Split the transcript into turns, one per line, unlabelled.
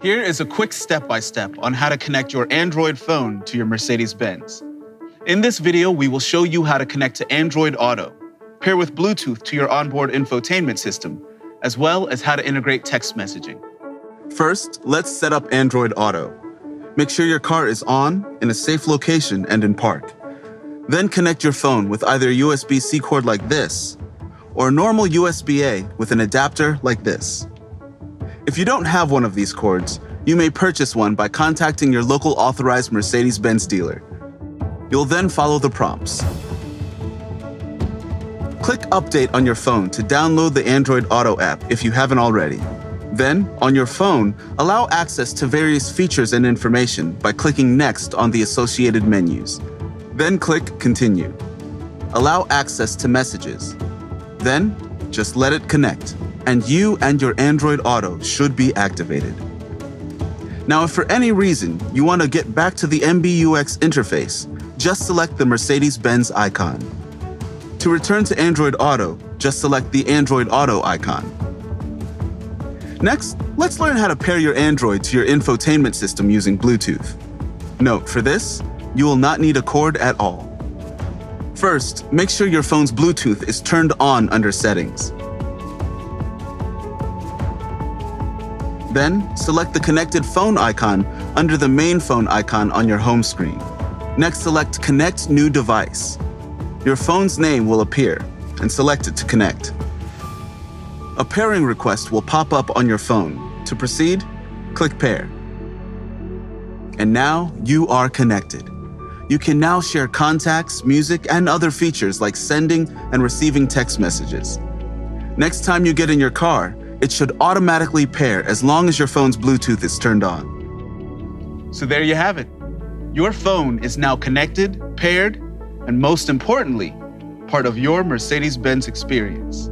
Here is a quick step-by-step on how to connect your Android phone to your Mercedes-Benz. In this video, we will show you how to connect to Android Auto, pair with Bluetooth to your onboard infotainment system, as well as how to integrate text messaging. First, let's set up Android Auto. Make sure your car is on, in a safe location, and in park. Then connect your phone with either a USB-C cord like this, or a normal USB-A with an adapter like this. If you don't have one of these cords, you may purchase one by contacting your local authorized Mercedes-Benz dealer. You'll then follow the prompts. Click Update on your phone to download the Android Auto app if you haven't already. Then, on your phone, allow access to various features and information by clicking Next on the associated menus. Then click Continue. Allow access to messages. Then, just let it connect, and you and your Android Auto should be activated. Now, if for any reason you want to get back to the MBUX interface, just select the Mercedes-Benz icon. To return to Android Auto, just select the Android Auto icon. Next, let's learn how to pair your Android to your infotainment system using Bluetooth. Note, for this, you will not need a cord at all. First, make sure your phone's Bluetooth is turned on under Settings. Then, select the connected phone icon under the main phone icon on your home screen. Next, select Connect New Device. Your phone's name will appear, and select it to connect. A pairing request will pop up on your phone. To proceed, click Pair. And now you are connected. You can now share contacts, music, and other features like sending and receiving text messages. Next time you get in your car, it should automatically pair as long as your phone's Bluetooth is turned on. So there you have it. Your phone is now connected, paired, and most importantly, part of your Mercedes-Benz experience.